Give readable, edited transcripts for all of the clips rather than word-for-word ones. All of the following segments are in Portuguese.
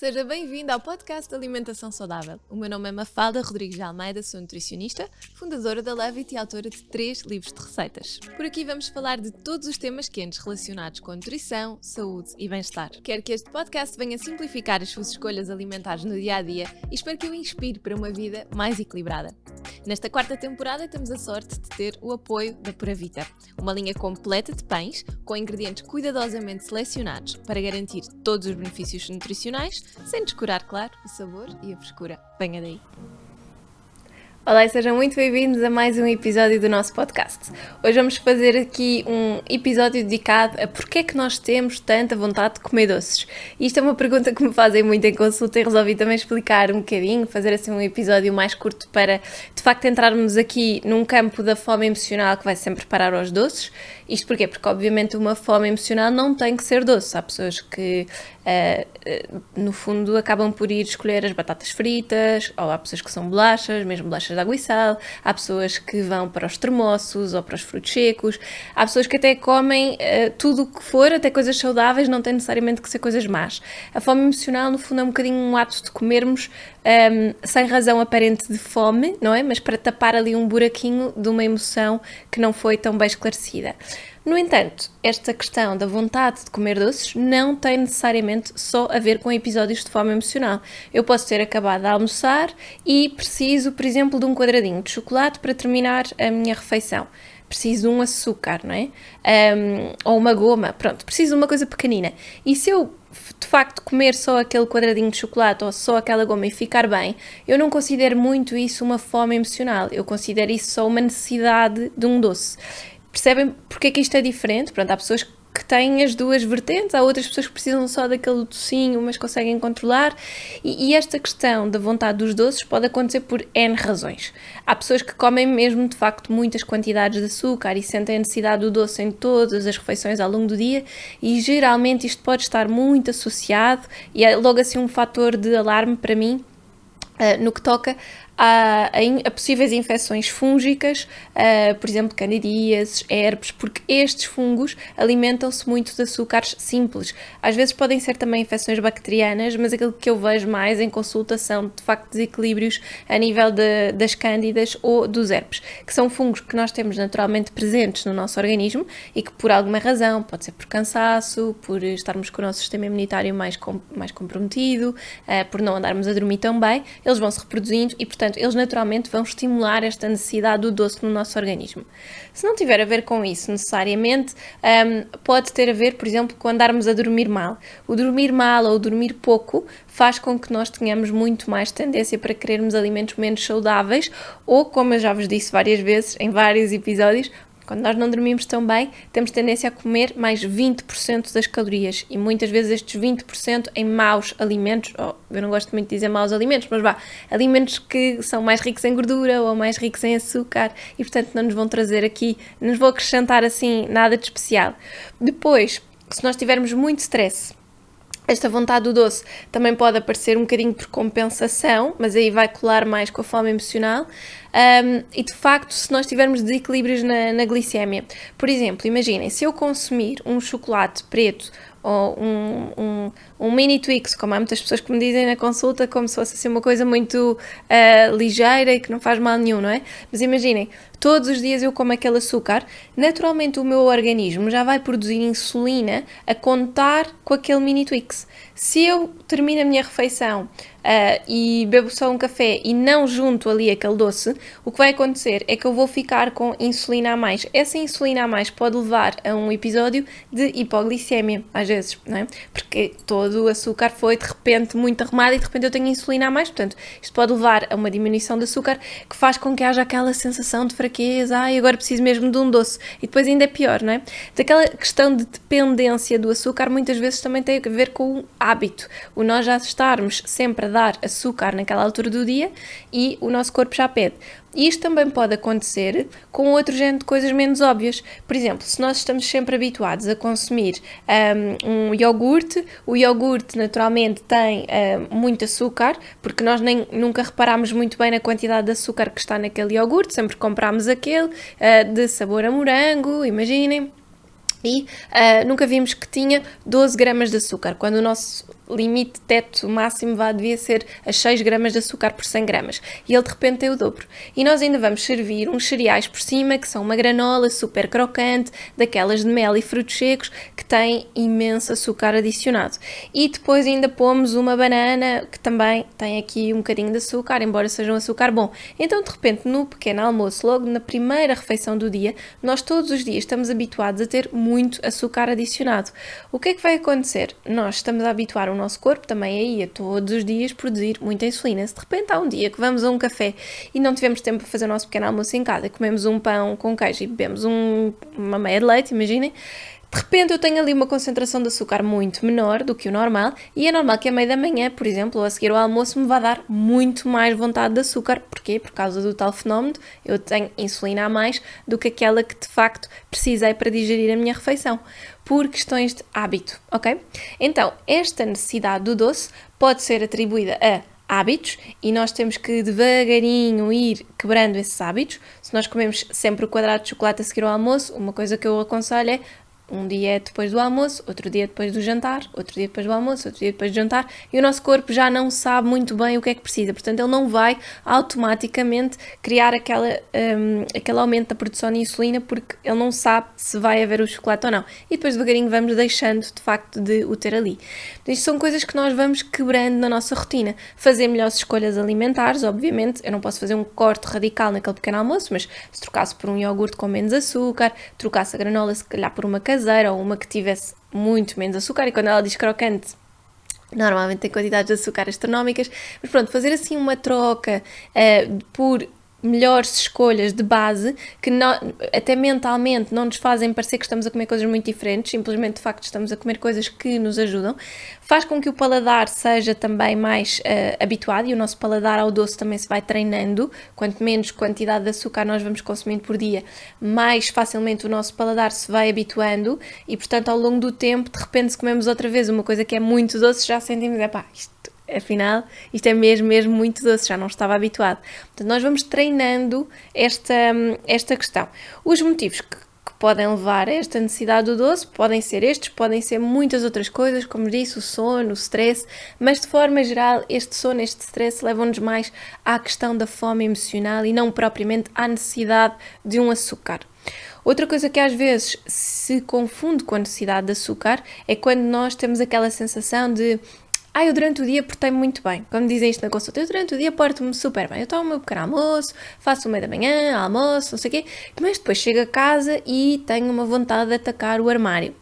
Seja bem-vindo ao podcast de Alimentação Saudável. O meu nome é Mafalda Rodrigues de Almeida, sou nutricionista, fundadora da Levit e autora de 3 livros de receitas. Por aqui vamos falar de todos os temas quentes relacionados com nutrição, saúde e bem-estar. Quero que este podcast venha simplificar as suas escolhas alimentares no dia-a-dia e espero que o inspire para uma vida mais equilibrada. Nesta 4ª temporada temos a sorte de ter o apoio da Pura Vita, uma linha completa de pães com ingredientes cuidadosamente selecionados para garantir todos os benefícios nutricionais, sem descurar, claro, o sabor e a frescura. Venha daí! Olá e sejam muito bem-vindos a mais um episódio do nosso podcast. Hoje vamos fazer aqui um episódio dedicado a porque é que nós temos tanta vontade de comer doces. Isto é uma pergunta que me fazem muito em consulta e resolvi também explicar um bocadinho, fazer assim um episódio mais curto para, de facto, entrarmos aqui num campo da fome emocional que vai sempre parar aos doces. Isto porquê? Porque, obviamente, uma fome emocional não tem que ser doce. Há pessoas que, no fundo, acabam por ir escolher as batatas fritas, ou há pessoas que são bolachas, mesmo bolachas de água e sal, há pessoas que vão para os termossos ou para os frutos secos, há pessoas que até comem tudo o que for, até coisas saudáveis, não tem necessariamente que ser coisas más. A fome emocional, no fundo, é um bocadinho um ato de comermos sem razão aparente de fome, não é? Mas para tapar ali um buraquinho de uma emoção que não foi tão bem esclarecida. No entanto, esta questão da vontade de comer doces não tem necessariamente só a ver com episódios de fome emocional. Eu posso ter acabado de almoçar e preciso, por exemplo, de um quadradinho de chocolate para terminar a minha refeição. Preciso de um açúcar, não é? Ou uma goma, pronto, preciso de uma coisa pequenina. E se eu, de facto, comer só aquele quadradinho de chocolate ou só aquela goma e ficar bem, eu não considero muito isso uma fome emocional. Eu considero isso só uma necessidade de um doce. Percebem porque é que isto é diferente? Pronto, há pessoas que têm as duas vertentes, há outras pessoas que precisam só daquele docinho, mas conseguem controlar, e esta questão da vontade dos doces pode acontecer por N razões. Há pessoas que comem mesmo, de facto, muitas quantidades de açúcar e sentem a necessidade do doce em todas as refeições ao longo do dia, e geralmente isto pode estar muito associado, e é logo assim um fator de alarme para mim, no que toca a possíveis infecções fúngicas, por exemplo, candidíases, herpes, porque estes fungos alimentam-se muito de açúcares simples. Às vezes podem ser também infecções bacterianas, mas aquilo que eu vejo mais em consulta são, de facto, desequilíbrios a nível das cândidas ou dos herpes, que são fungos que nós temos naturalmente presentes no nosso organismo e que, por alguma razão, pode ser por cansaço, por estarmos com o nosso sistema imunitário mais comprometido, por não andarmos a dormir tão bem, eles vão se reproduzindo e, portanto, eles naturalmente vão estimular esta necessidade do doce no nosso organismo. Se não tiver a ver com isso necessariamente, pode ter a ver, por exemplo, com andarmos a dormir mal. O dormir mal ou dormir pouco faz com que nós tenhamos muito mais tendência para querermos alimentos menos saudáveis ou, como eu já vos disse várias vezes em vários episódios, quando nós não dormimos tão bem, temos tendência a comer mais 20% das calorias e muitas vezes estes 20% em maus alimentos, eu não gosto muito de dizer maus alimentos, mas alimentos que são mais ricos em gordura ou mais ricos em açúcar e portanto não nos vão trazer aqui, não nos vão acrescentar assim nada de especial. Depois, se nós tivermos muito stress, esta vontade do doce também pode aparecer um bocadinho por compensação, mas aí vai colar mais com a fome emocional. E de facto, se nós tivermos desequilíbrios na glicémia, por exemplo, imaginem, se eu consumir um chocolate preto ou um mini Twix, como há muitas pessoas que me dizem na consulta, como se fosse assim uma coisa muito ligeira e que não faz mal nenhum, não é? Mas imaginem, todos os dias eu como aquele açúcar, naturalmente o meu organismo já vai produzir insulina a contar com aquele mini Twix. Se eu termino a minha refeição e bebo só um café e não junto ali aquele doce, o que vai acontecer é que eu vou ficar com insulina a mais. Essa insulina a mais pode levar a um episódio de hipoglicemia, às vezes, não é? Porque todo o açúcar foi de repente muito arrumado e de repente eu tenho insulina a mais, portanto, isto pode levar a uma diminuição de açúcar que faz com que haja aquela sensação de fraqueza, agora preciso mesmo de um doce, e depois ainda é pior, não é? Daquela questão de dependência do açúcar muitas vezes também tem a ver com o hábito, o nós já estarmos sempre a dar açúcar naquela altura do dia e o nosso corpo já pede. E isto também pode acontecer com outro género de coisas menos óbvias. Por exemplo, se nós estamos sempre habituados a consumir um iogurte, o iogurte naturalmente tem muito açúcar, porque nós nunca reparámos muito bem na quantidade de açúcar que está naquele iogurte, sempre comprámos aquele de sabor a morango, imaginem. E nunca vimos que tinha 12 gramas de açúcar, quando o nosso limite, teto máximo, devia ser as 6 gramas de açúcar por 100 gramas. E ele de repente tem o dobro. E nós ainda vamos servir uns cereais por cima, que são uma granola super crocante, daquelas de mel e frutos secos, que tem imenso açúcar adicionado. E depois ainda pomos uma banana, que também tem aqui um bocadinho de açúcar, embora seja um açúcar bom. Então, de repente, no pequeno almoço, logo na primeira refeição do dia, nós todos os dias estamos habituados a ter muito açúcar adicionado. O que é que vai acontecer? Nós estamos a habituar o nosso corpo também aí a todos os dias produzir muita insulina. Se de repente há um dia que vamos a um café e não tivemos tempo para fazer o nosso pequeno almoço em casa, comemos um pão com queijo e bebemos uma meia de leite, imaginem, de repente eu tenho ali uma concentração de açúcar muito menor do que o normal e é normal que a meio da manhã, por exemplo, ou a seguir ao almoço me vá dar muito mais vontade de açúcar. Porquê? Por causa do tal fenómeno, eu tenho insulina a mais do que aquela que de facto precisei para digerir a minha refeição, por questões de hábito, ok? Então, esta necessidade do doce pode ser atribuída a hábitos e nós temos que devagarinho ir quebrando esses hábitos. Se nós comemos sempre o quadrado de chocolate a seguir ao almoço, uma coisa que eu aconselho é um dia depois do almoço, outro dia depois do jantar, outro dia depois do almoço, outro dia depois do jantar, e o nosso corpo já não sabe muito bem o que é que precisa, portanto ele não vai automaticamente criar aquele aumento da produção de insulina porque ele não sabe se vai haver o chocolate ou não, e depois devagarinho vamos deixando de facto de o ter ali. Então, isto são coisas que nós vamos quebrando na nossa rotina, fazer melhores escolhas alimentares, obviamente, eu não posso fazer um corte radical naquele pequeno almoço, mas se trocasse por um iogurte com menos açúcar, trocasse a granola se calhar por uma caseira ou uma que tivesse muito menos açúcar, e quando ela diz crocante normalmente tem quantidades de açúcar astronómicas, mas pronto, fazer assim uma troca por melhores escolhas de base que até mentalmente não nos fazem parecer que estamos a comer coisas muito diferentes, simplesmente de facto estamos a comer coisas que nos ajudam, faz com que o paladar seja também mais habituado, e o nosso paladar ao doce também se vai treinando. Quanto menos quantidade de açúcar nós vamos consumindo por dia, mais facilmente o nosso paladar se vai habituando, e portanto ao longo do tempo, de repente se comemos outra vez uma coisa que é muito doce, já sentimos, afinal, isto é mesmo muito doce, já não estava habituado. Portanto, nós vamos treinando esta questão. Os motivos que podem levar a esta necessidade do doce podem ser estes, podem ser muitas outras coisas, como disse, o sono, o stress, mas de forma geral este sono, este stress levam-nos mais à questão da fome emocional e não propriamente à necessidade de um açúcar. Outra coisa que às vezes se confunde com a necessidade de açúcar é quando nós temos aquela sensação de eu durante o dia portei-me muito bem, como dizem isto na consulta, eu durante o dia porto-me super bem, eu tomo o meu pequeno almoço, faço o meio da manhã, almoço, não sei o quê, mas depois chego a casa e tenho uma vontade de atacar o armário.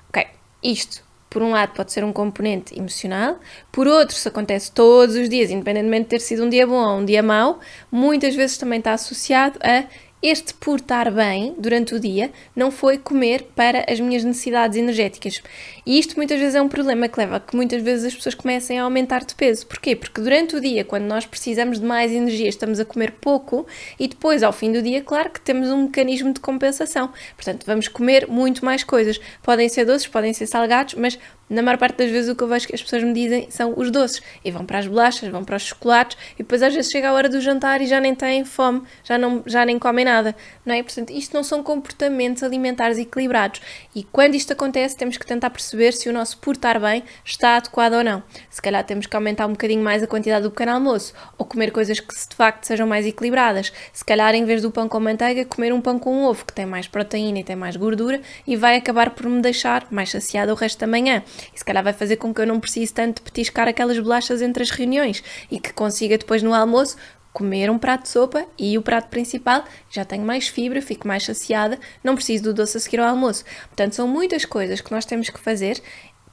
Ok, isto por um lado pode ser um componente emocional, por outro, se acontece todos os dias, independentemente de ter sido um dia bom ou um dia mau, muitas vezes também está associado a este portar bem durante o dia não foi comer para as minhas necessidades energéticas. E isto muitas vezes é um problema que leva a que muitas vezes as pessoas comecem a aumentar de peso. Porquê? Porque durante o dia, quando nós precisamos de mais energia, estamos a comer pouco e depois, ao fim do dia, claro que temos um mecanismo de compensação. Portanto, vamos comer muito mais coisas. Podem ser doces, podem ser salgados, mas na maior parte das vezes o que eu vejo que as pessoas me dizem são os doces. E vão para as bolachas, vão para os chocolates e depois às vezes chega a hora do jantar e já nem têm fome, já nem comem nada, não é? Portanto, isto não são comportamentos alimentares equilibrados. E quando isto acontece, temos que tentar perceber se o nosso portar bem está adequado ou não. Se calhar temos que aumentar um bocadinho mais a quantidade do pequeno almoço ou comer coisas que de facto sejam mais equilibradas. Se calhar em vez do pão com manteiga, comer um pão com ovo, que tem mais proteína e tem mais gordura e vai acabar por me deixar mais saciada o resto da manhã. E se calhar vai fazer com que eu não precise tanto de petiscar aquelas bolachas entre as reuniões e que consiga depois no almoço comer um prato de sopa e o prato principal, já tenho mais fibra, fico mais saciada, não preciso do doce a seguir ao almoço. Portanto, são muitas coisas que nós temos que fazer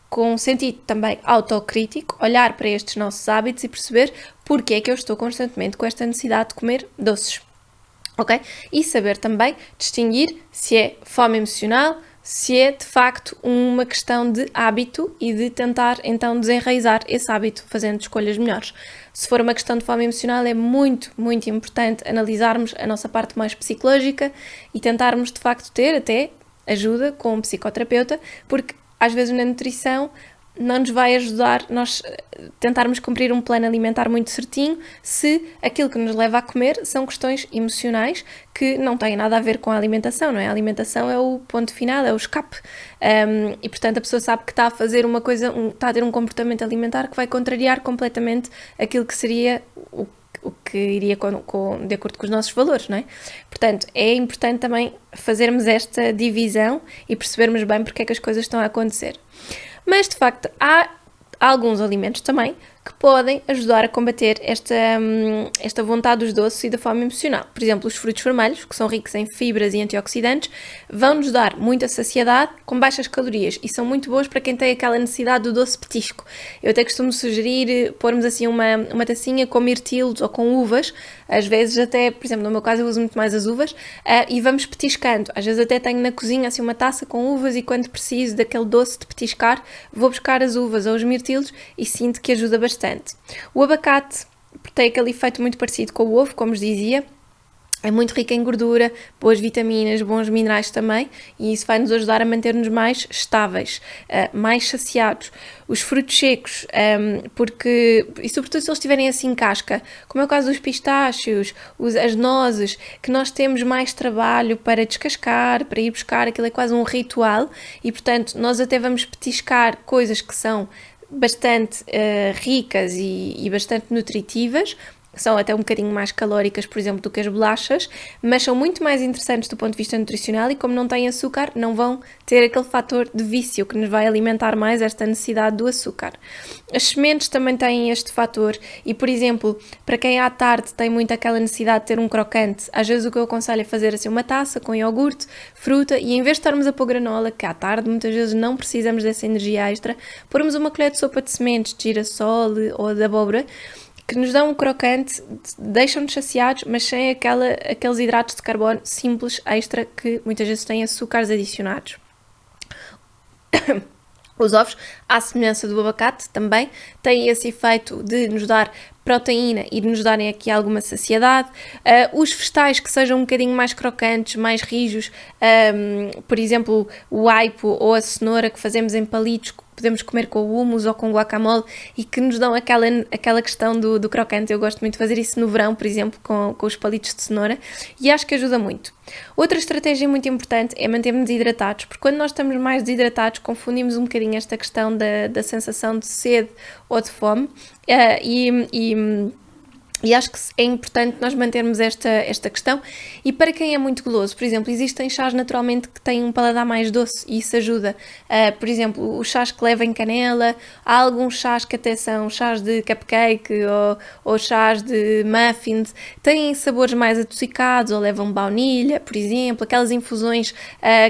com um sentido também autocrítico, olhar para estes nossos hábitos e perceber porque é que eu estou constantemente com esta necessidade de comer doces. Ok? E saber também distinguir se é fome emocional, se é de facto uma questão de hábito e de tentar então desenraizar esse hábito fazendo escolhas melhores. Se for uma questão de fome emocional é muito importante analisarmos a nossa parte mais psicológica e tentarmos de facto ter até ajuda com um psicoterapeuta, porque às vezes na nutrição não nos vai ajudar nós tentarmos cumprir um plano alimentar muito certinho se aquilo que nos leva a comer são questões emocionais que não têm nada a ver com a alimentação, não é? A alimentação é o ponto final, é o escape. E portanto a pessoa sabe que está a fazer uma coisa, está a ter um comportamento alimentar que vai contrariar completamente aquilo que seria o que iria de acordo com os nossos valores, não é? Portanto, é importante também fazermos esta divisão e percebermos bem porque é que as coisas estão a acontecer. Mas, de facto, há alguns alimentos também que podem ajudar a combater esta vontade dos doces e da fome emocional. Por exemplo, os frutos vermelhos, que são ricos em fibras e antioxidantes, vão-nos dar muita saciedade com baixas calorias e são muito boas para quem tem aquela necessidade do doce petisco. Eu até costumo sugerir pormos assim uma tacinha com mirtilos ou com uvas, às vezes até, por exemplo, no meu caso eu uso muito mais as uvas, e vamos petiscando. Às vezes até tenho na cozinha assim uma taça com uvas e quando preciso daquele doce de petiscar, vou buscar as uvas ou os mirtilos e sinto que ajuda bastante. O abacate tem aquele efeito muito parecido com o ovo, como vos dizia, é muito rico em gordura, boas vitaminas, bons minerais também, e isso vai nos ajudar a manter-nos mais estáveis, mais saciados. Os frutos secos, e sobretudo se eles tiverem assim casca, como é o caso dos pistácios, as nozes, que nós temos mais trabalho para descascar, para ir buscar, aquilo é quase um ritual, e portanto nós até vamos petiscar coisas que são bastante ricas e bastante nutritivas, são até um bocadinho mais calóricas, por exemplo, do que as bolachas, mas são muito mais interessantes do ponto de vista nutricional e como não têm açúcar, não vão ter aquele fator de vício que nos vai alimentar mais esta necessidade do açúcar. As sementes também têm este fator e, por exemplo, para quem à tarde tem muito aquela necessidade de ter um crocante, às vezes o que eu aconselho é fazer assim uma taça com iogurte, fruta e em vez de estarmos a pôr granola, que à tarde muitas vezes não precisamos dessa energia extra, pormos uma colher de sopa de sementes, de girassol ou de abóbora, que nos dão um crocante, deixam-nos saciados, mas sem aqueles hidratos de carbono simples extra que muitas vezes têm açúcares adicionados. Os ovos, à semelhança do abacate, também têm esse efeito de nos dar proteína e de nos darem aqui alguma saciedade. Os vegetais que sejam um bocadinho mais crocantes, mais rijos, por exemplo, o aipo ou a cenoura que fazemos em palitos, podemos comer com hummus ou com guacamole e que nos dão aquela questão do crocante. Eu gosto muito de fazer isso no verão, por exemplo, com os palitos de cenoura e acho que ajuda muito. Outra estratégia muito importante é manter-nos hidratados, porque quando nós estamos mais desidratados confundimos um bocadinho esta questão da sensação de sede ou de fome e acho que é importante nós mantermos esta questão. E para quem é muito goloso, por exemplo, existem chás naturalmente que têm um paladar mais doce e isso ajuda. Por exemplo, os chás que levam canela, há alguns chás que até são chás de cupcake ou chás de muffins, têm sabores mais adocicados ou levam baunilha, por exemplo, aquelas infusões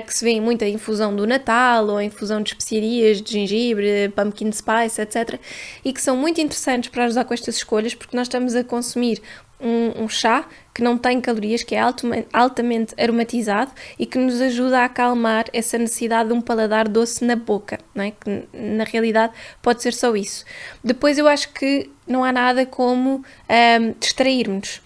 que se vê muita infusão do Natal ou infusão de especiarias, de gengibre, pumpkin spice, etc. E que são muito interessantes para ajudar com estas escolhas porque nós estamos a consumir um chá que não tem calorias, que é altamente aromatizado e que nos ajuda a acalmar essa necessidade de um paladar doce na boca, não é? Que na realidade pode ser só isso. Depois eu acho que não há nada como distrairmos.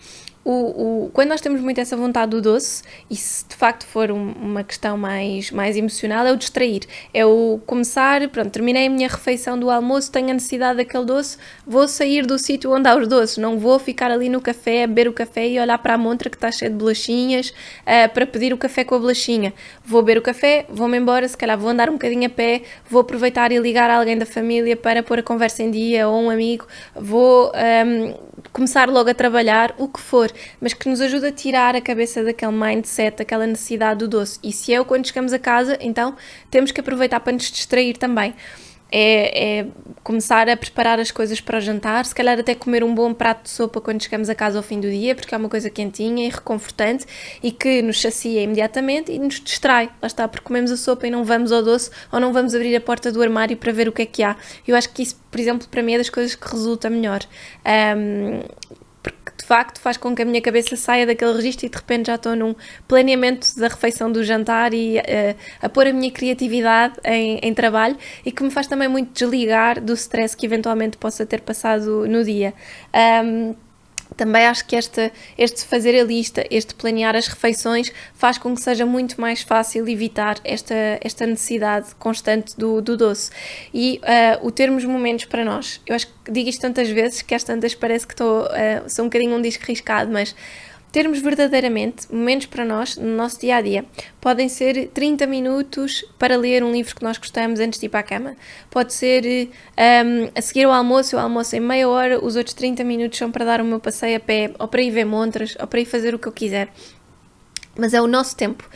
Quando nós temos muito essa vontade do doce, e se de facto for uma questão mais emocional, é o distrair, é o começar, pronto, terminei a minha refeição do almoço, tenho a necessidade daquele doce, vou sair do sítio onde há os doces, não vou ficar ali no café, a beber o café e olhar para a montra que está cheia de bolachinhas para pedir o café com a bolachinha. Vou beber o café, vou-me embora, se calhar vou andar um bocadinho a pé, vou aproveitar e ligar a alguém da família para pôr a conversa em dia ou um amigo, vou começar logo a trabalhar, o que for, mas que nos ajuda a tirar a cabeça daquele mindset, daquela necessidade do doce. E se quando chegamos a casa, então temos que aproveitar para nos distrair também. É começar a preparar as coisas para o jantar, se calhar até comer um bom prato de sopa quando chegamos a casa ao fim do dia, porque é uma coisa quentinha e reconfortante e que nos sacia imediatamente e nos distrai. Lá está, porque comemos a sopa e não vamos ao doce ou não vamos abrir a porta do armário para ver o que é que há. Eu acho que isso, por exemplo, para mim é das coisas que resulta melhor. Porque de facto faz com que a minha cabeça saia daquele registro e de repente já estou num planeamento da refeição do jantar e a pôr a minha criatividade em trabalho e que me faz também muito desligar do stress que eventualmente possa ter passado no dia. Também acho que este fazer a lista, este planear as refeições, faz com que seja muito mais fácil evitar esta necessidade constante do doce. E o termos momentos para nós. Eu acho que digo isto tantas vezes que às tantas parece que sou um bocadinho um disco riscado, mas termos verdadeiramente momentos para nós no nosso dia-a-dia. Podem ser 30 minutos para ler um livro que nós gostamos antes de ir para a cama. Pode ser a seguir ao almoço, eu almoço em meia hora, os outros 30 minutos são para dar o meu passeio a pé, ou para ir ver montras, ou para ir fazer o que eu quiser. Mas é o nosso tempo.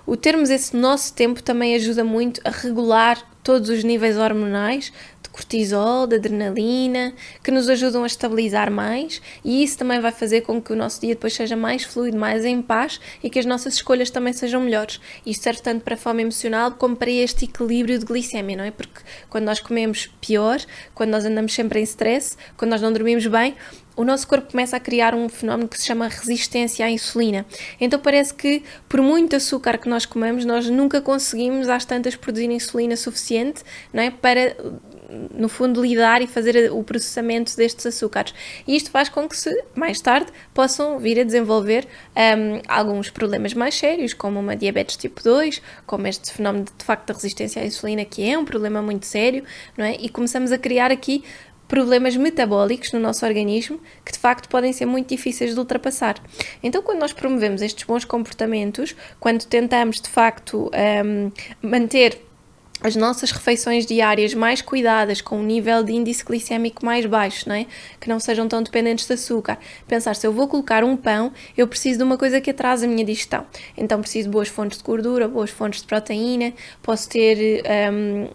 O termos esse nosso tempo também ajuda muito a regular todos os níveis hormonais, de cortisol, de adrenalina, que nos ajudam a estabilizar mais, e isso também vai fazer com que o nosso dia depois seja mais fluido, mais em paz, e que as nossas escolhas também sejam melhores. Isto serve tanto para a fome emocional como para este equilíbrio de glicemia, não é? Porque quando nós comemos pior, quando nós andamos sempre em stress, quando nós não dormimos bem, o nosso corpo começa a criar um fenómeno que se chama resistência à insulina. Então parece que por muito açúcar que nós comemos, nós nunca conseguimos às tantas produzir insulina suficiente, não é? Para, no fundo, lidar e fazer o processamento destes açúcares. E isto faz com que mais tarde possam vir a desenvolver alguns problemas mais sérios, como uma diabetes tipo 2, como este fenómeno de facto da resistência à insulina, que é um problema muito sério, não é? E começamos a criar aqui problemas metabólicos no nosso organismo que de facto podem ser muito difíceis de ultrapassar. Então, quando nós promovemos estes bons comportamentos, quando tentamos de facto manter as nossas refeições diárias mais cuidadas, com um nível de índice glicémico mais baixo, não é? Que não sejam tão dependentes de açúcar. Pensar, se eu vou colocar um pão, eu preciso de uma coisa que atrase a minha digestão. Então preciso de boas fontes de gordura, boas fontes de proteína, posso ter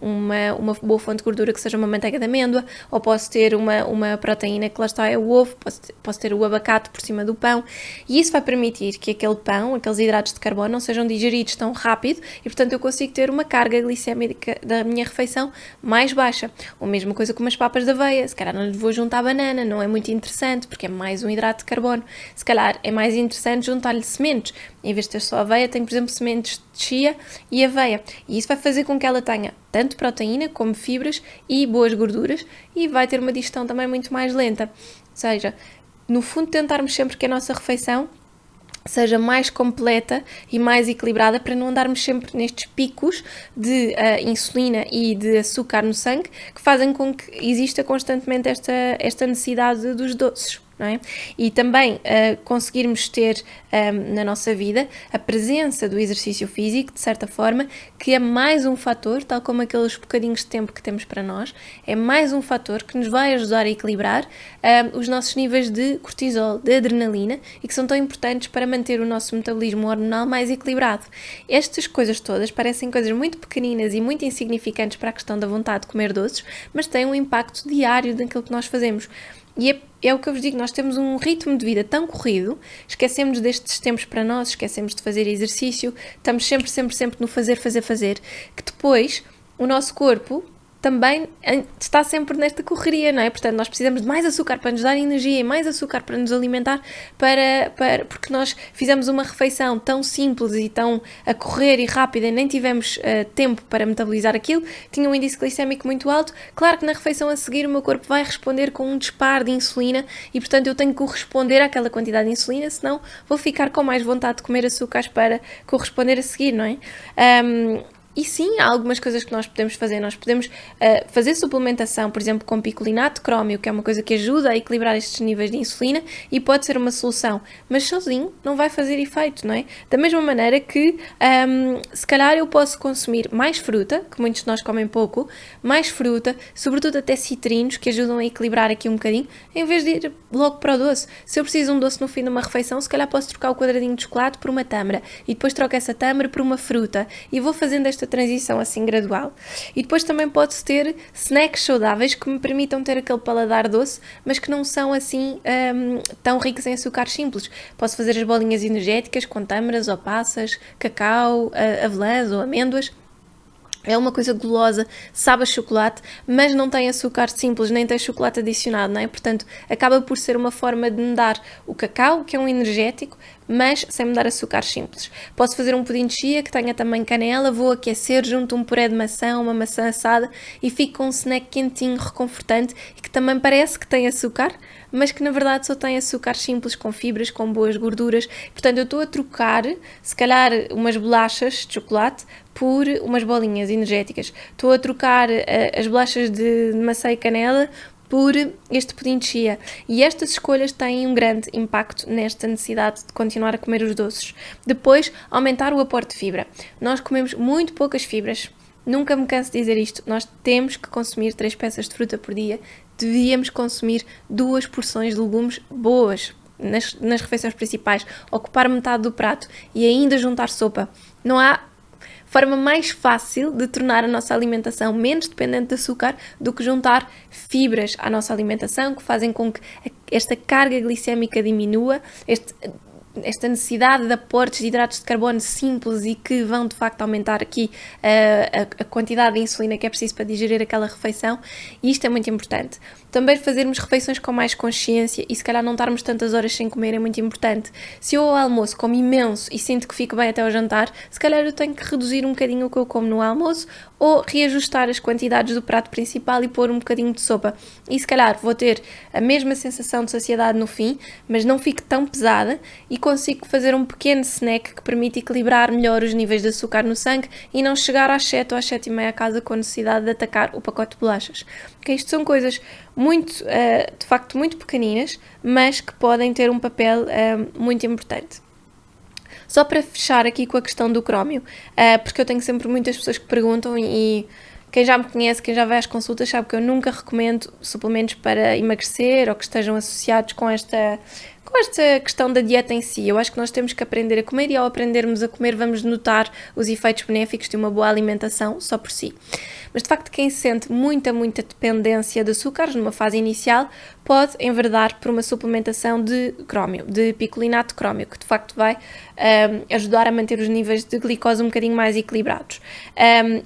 uma boa fonte de gordura que seja uma manteiga de amêndoa, ou posso ter uma proteína que lá está é o ovo, posso ter o abacate por cima do pão, e isso vai permitir que aquele pão, aqueles hidratos de carbono, não sejam digeridos tão rápido, e portanto eu consigo ter uma carga glicémica da minha refeição mais baixa. Ou mesma coisa com umas papas de aveia, se calhar não lhe vou juntar banana, não é muito interessante, porque é mais um hidrato de carbono. Se calhar é mais interessante juntar-lhe sementes. Em vez de ter só aveia, tem, por exemplo, sementes de chia e aveia. E isso vai fazer com que ela tenha tanto proteína como fibras e boas gorduras, e vai ter uma digestão também muito mais lenta. Ou seja, no fundo, tentarmos sempre que a nossa refeição seja mais completa e mais equilibrada, para não andarmos sempre nestes picos de insulina e de açúcar no sangue, que fazem com que exista constantemente esta necessidade dos doces. Não é? E também conseguirmos ter na nossa vida a presença do exercício físico, de certa forma, que é mais um fator, tal como aqueles bocadinhos de tempo que temos para nós, é mais um fator que nos vai ajudar a equilibrar os nossos níveis de cortisol, de adrenalina, e que são tão importantes para manter o nosso metabolismo hormonal mais equilibrado. Estas coisas todas parecem coisas muito pequeninas e muito insignificantes para a questão da vontade de comer doces, mas têm um impacto diário naquilo que nós fazemos. E é o que eu vos digo, nós temos um ritmo de vida tão corrido, esquecemos destes tempos para nós, esquecemos de fazer exercício, estamos sempre no fazer, que depois o nosso corpo também está sempre nesta correria, não é? Portanto, nós precisamos de mais açúcar para nos dar energia e mais açúcar para nos alimentar, porque nós fizemos uma refeição tão simples e tão a correr e rápida e nem tivemos tempo para metabolizar aquilo, tinha um índice glicémico muito alto. Claro que na refeição a seguir o meu corpo vai responder com um disparo de insulina e, portanto, eu tenho que corresponder àquela quantidade de insulina, senão vou ficar com mais vontade de comer açúcares para corresponder a seguir, não é? E sim, há algumas coisas que nós podemos fazer. Nós podemos fazer suplementação, por exemplo, com picolinato de crómio, que é uma coisa que ajuda a equilibrar estes níveis de insulina e pode ser uma solução, mas sozinho não vai fazer efeito, não é? Da mesma maneira que se calhar eu posso consumir mais fruta, que muitos de nós comem pouco, mais fruta, sobretudo até citrinos, que ajudam a equilibrar aqui um bocadinho, em vez de ir logo para o doce. Se eu preciso de um doce no fim de uma refeição, se calhar posso trocar o quadradinho de chocolate por uma tâmara e depois troco essa tâmara por uma fruta e vou fazendo esta transição assim gradual. E depois também pode-se ter snacks saudáveis que me permitam ter aquele paladar doce, mas que não são assim tão ricos em açúcares simples. Posso fazer as bolinhas energéticas com tâmaras ou passas, cacau, avelãs ou amêndoas. É uma coisa gulosa, sabe a chocolate, mas não tem açúcar simples, nem tem chocolate adicionado, não é? Portanto, acaba por ser uma forma de me dar o cacau, que é um energético, mas sem mudar açúcares simples. Posso fazer um pudim de chia que tenha também canela, vou aquecer junto um puré de maçã, uma maçã assada e fico com um snack quentinho, reconfortante e que também parece que tem açúcar, mas que na verdade só tem açúcares simples, com fibras, com boas gorduras. Portanto, eu estou a trocar, se calhar, umas bolachas de chocolate por umas bolinhas energéticas. Estou a trocar as bolachas de maçã e canela por este pudim de chia. E estas escolhas têm um grande impacto nesta necessidade de continuar a comer os doces. Depois, aumentar o aporte de fibra. Nós comemos muito poucas fibras. Nunca me canso de dizer isto. Nós temos que consumir 3 peças de fruta por dia. Devíamos consumir 2 porções de legumes boas nas refeições principais. Ocupar metade do prato e ainda juntar sopa. Não há forma mais fácil de tornar a nossa alimentação menos dependente de açúcar do que juntar fibras à nossa alimentação, que fazem com que esta carga glicémica diminua, esta necessidade de aportes de hidratos de carbono simples e que vão de facto aumentar aqui a quantidade de insulina que é preciso para digerir aquela refeição, e isto é muito importante. Também fazermos refeições com mais consciência e se calhar não estarmos tantas horas sem comer é muito importante. Se eu ao almoço como imenso e sinto que fico bem até ao jantar, se calhar eu tenho que reduzir um bocadinho o que eu como no almoço ou reajustar as quantidades do prato principal e pôr um bocadinho de sopa. E se calhar vou ter a mesma sensação de saciedade no fim, mas não fico tão pesada e consigo fazer um pequeno snack que permite equilibrar melhor os níveis de açúcar no sangue e não chegar às 7 ou às 7:30 a casa com a necessidade de atacar o pacote de bolachas. Porque isto são coisas muito, de facto, muito pequeninas, mas que podem ter um papel muito importante. Só para fechar aqui com a questão do crómio, porque eu tenho sempre muitas pessoas que perguntam e quem já me conhece, quem já vai às consultas, sabe que eu nunca recomendo suplementos para emagrecer ou que estejam associados com esta questão da dieta em si. Eu acho que nós temos que aprender a comer e ao aprendermos a comer vamos notar os efeitos benéficos de uma boa alimentação só por si. Mas de facto quem sente muita dependência de açúcares numa fase inicial pode enverdar por uma suplementação de crómio, de picolinato de crómio, que de facto vai ajudar a manter os níveis de glicose um bocadinho mais equilibrados.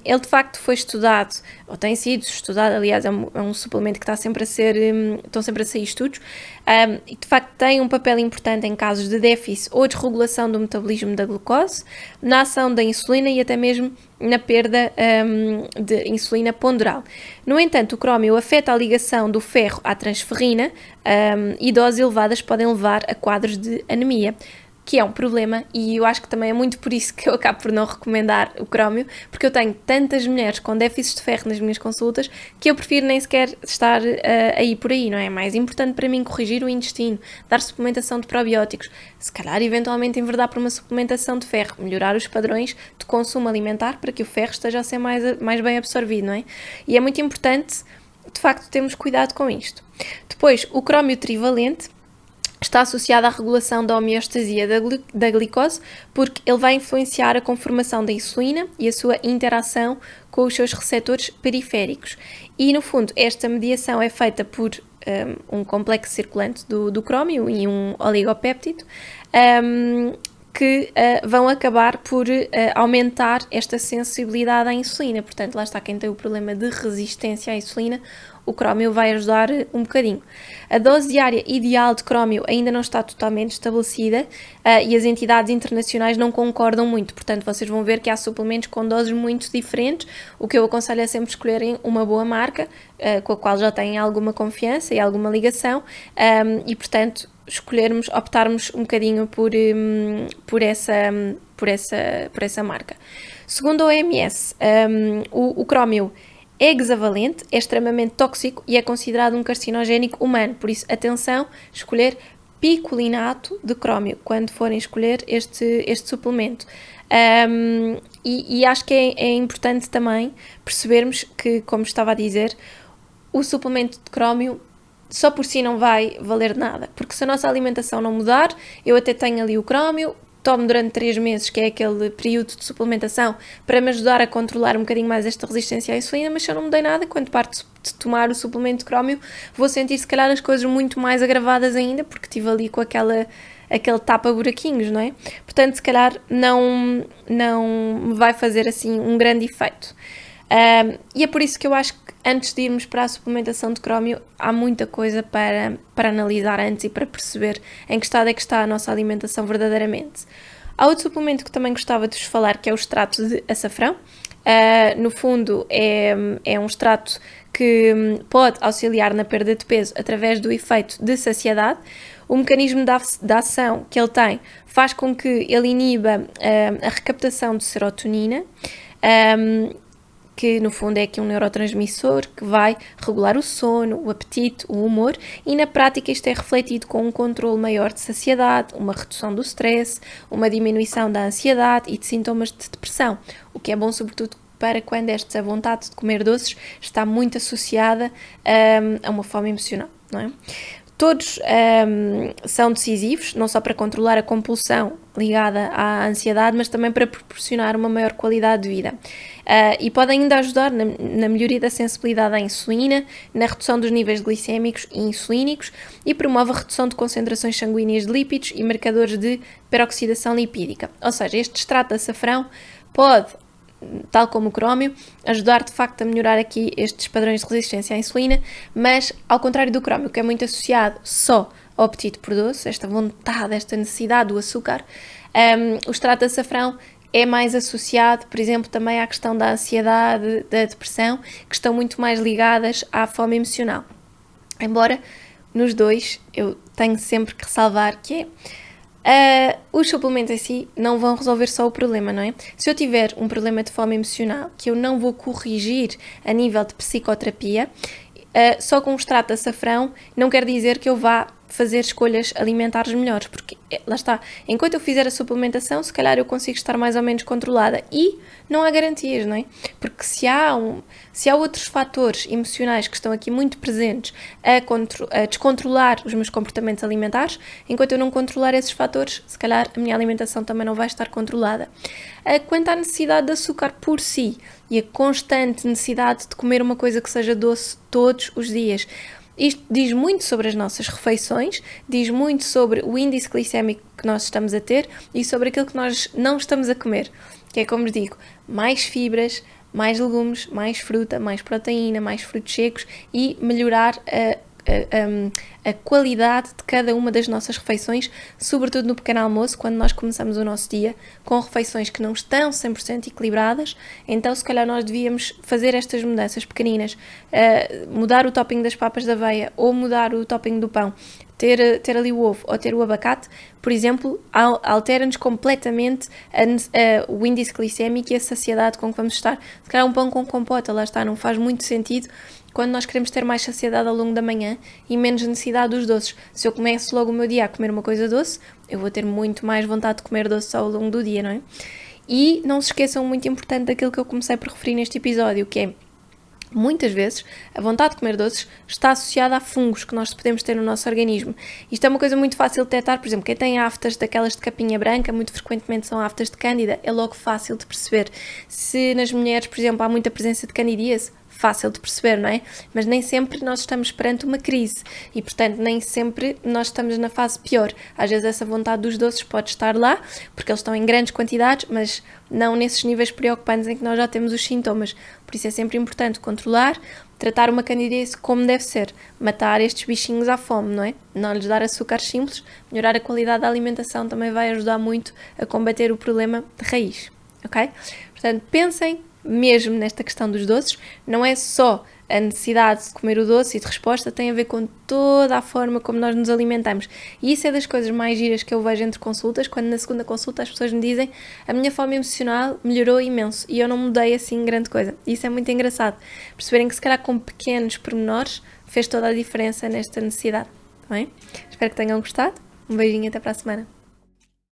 Ele de facto foi estudado, ou tem sido estudado, aliás é um suplemento que está sempre a ser, estão sempre a sair estudos, e de facto tem um papel importante em casos de déficit ou desregulação do metabolismo da glucose, na ação da insulina e até mesmo na perda de insulina ponderal. No entanto, o crómio afeta a ligação do ferro à transferrina e doses elevadas podem levar a quadros de anemia, que é um problema, e eu acho que também é muito por isso que eu acabo por não recomendar o crómio, porque eu tenho tantas mulheres com déficits de ferro nas minhas consultas que eu prefiro nem sequer estar aí por aí, não é? É mais importante para mim corrigir o intestino, dar suplementação de probióticos, se calhar eventualmente enverdar por uma suplementação de ferro, melhorar os padrões de consumo alimentar para que o ferro esteja a ser mais bem absorvido, não é? E é muito importante, de facto, termos cuidado com isto. Depois, o crómio trivalente está associado à regulação da homeostasia da glicose, porque ele vai influenciar a conformação da insulina e a sua interação com os seus receptores periféricos. E, no fundo, esta mediação é feita por um complexo circulante do crómio e um oligopéptido, que vão acabar por aumentar esta sensibilidade à insulina. Portanto, lá está quem tem o problema de resistência à insulina, o crómio vai ajudar um bocadinho. A dose diária ideal de crómio ainda não está totalmente estabelecida e as entidades internacionais não concordam muito, portanto vocês vão ver que há suplementos com doses muito diferentes. O que eu aconselho é sempre escolherem uma boa marca, com a qual já têm alguma confiança e alguma ligação, e portanto optarmos um bocadinho por essa marca. Segundo a OMS, o crómio é hexavalente, é extremamente tóxico e é considerado um carcinogénico humano, por isso atenção, escolher picolinato de crómio quando forem escolher este suplemento. E acho que é importante também percebermos que, como estava a dizer, o suplemento de crómio só por si não vai valer nada, porque se a nossa alimentação não mudar, eu até tenho ali o crómio, tomo durante 3 meses, que é aquele período de suplementação, para me ajudar a controlar um bocadinho mais esta resistência à insulina, mas se eu não mudei nada, quando parto de tomar o suplemento de crómio, vou sentir se calhar as coisas muito mais agravadas ainda, porque estive ali com aquele tapa-buraquinhos, não é? Portanto, se calhar não me vai fazer assim um grande efeito. E é por isso que eu acho que antes de irmos para a suplementação de crómio, há muita coisa para analisar antes e para perceber em que estado é que está a nossa alimentação verdadeiramente. Há outro suplemento que também gostava de vos falar, que é o extrato de açafrão. No fundo, é um extrato que pode auxiliar na perda de peso através do efeito de saciedade. O mecanismo da ação que ele tem faz com que ele iniba a recaptação de serotonina, que no fundo é aqui um neurotransmissor que vai regular o sono, o apetite, o humor, e na prática isto é refletido com um controle maior de saciedade, uma redução do stress, uma diminuição da ansiedade e de sintomas de depressão, o que é bom sobretudo para quando esta vontade de comer doces está muito associada a uma fome emocional, não é? Todos são decisivos, não só para controlar a compulsão ligada à ansiedade, mas também para proporcionar uma maior qualidade de vida. E podem ainda ajudar na melhoria da sensibilidade à insulina, na redução dos níveis glicémicos e insulínicos e promove a redução de concentrações sanguíneas de lípidos e marcadores de peroxidação lipídica. Ou seja, este extrato de açafrão pode, tal como o crómio, ajudar de facto a melhorar aqui estes padrões de resistência à insulina, mas ao contrário do crómio, que é muito associado só ao apetite por doce, esta vontade, esta necessidade do açúcar, o extrato de açafrão é mais associado, por exemplo, também à questão da ansiedade, da depressão, que estão muito mais ligadas à fome emocional. Embora nos dois eu tenho sempre que ressalvar que os suplementos em si não vão resolver só o problema, não é? Se eu tiver um problema de fome emocional que eu não vou corrigir a nível de psicoterapia, só com o extrato de açafrão não quer dizer que eu vá fazer escolhas alimentares melhores, porque lá está, enquanto eu fizer a suplementação, se calhar eu consigo estar mais ou menos controlada e não há garantias, não é? Porque se há outros fatores emocionais que estão aqui muito presentes a descontrolar os meus comportamentos alimentares, enquanto eu não controlar esses fatores, se calhar a minha alimentação também não vai estar controlada. Quanto à necessidade de açúcar por si e a constante necessidade de comer uma coisa que seja doce todos os dias, isto diz muito sobre as nossas refeições, diz muito sobre o índice glicémico que nós estamos a ter e sobre aquilo que nós não estamos a comer, que é, como digo, mais fibras, mais legumes, mais fruta, mais proteína, mais frutos secos e melhorar a qualidade de cada uma das nossas refeições, sobretudo no pequeno almoço, quando nós começamos o nosso dia com refeições que não estão 100% equilibradas. Então se calhar nós devíamos fazer estas mudanças pequeninas, mudar o topping das papas de aveia ou mudar o topping do pão, ter ali o ovo ou ter o abacate, por exemplo, altera-nos completamente o índice glicémico e a saciedade com que vamos estar. Se calhar um pão com compota, lá está, não faz muito sentido quando nós queremos ter mais saciedade ao longo da manhã e menos necessidade dos doces. Se eu começo logo o meu dia a comer uma coisa doce, eu vou ter muito mais vontade de comer doce ao longo do dia, não é? E não se esqueçam, muito importante, daquilo que eu comecei por referir neste episódio, que é, muitas vezes, a vontade de comer doces está associada a fungos que nós podemos ter no nosso organismo. Isto é uma coisa muito fácil de detectar. Por exemplo, quem tem aftas daquelas de capinha branca, muito frequentemente são aftas de cândida, é logo fácil de perceber. Se nas mulheres, por exemplo, há muita presença de candidíase, fácil de perceber, não é? Mas nem sempre nós estamos perante uma crise e, portanto, nem sempre nós estamos na fase pior. Às vezes essa vontade dos doces pode estar lá, porque eles estão em grandes quantidades, mas não nesses níveis preocupantes em que nós já temos os sintomas. Por isso é sempre importante controlar, tratar uma candidíase como deve ser, matar estes bichinhos à fome, não é? Não lhes dar açúcares simples, melhorar a qualidade da alimentação também vai ajudar muito a combater o problema de raiz, ok? Portanto, pensem mesmo nesta questão dos doces, não é só a necessidade de comer o doce e de resposta, tem a ver com toda a forma como nós nos alimentamos. E isso é das coisas mais giras que eu vejo entre consultas, quando na segunda consulta as pessoas me dizem a minha fome emocional melhorou imenso e eu não mudei assim grande coisa. E isso é muito engraçado, perceberem que se calhar com pequenos pormenores fez toda a diferença nesta necessidade, tá bem? Espero que tenham gostado, um beijinho, até para a semana.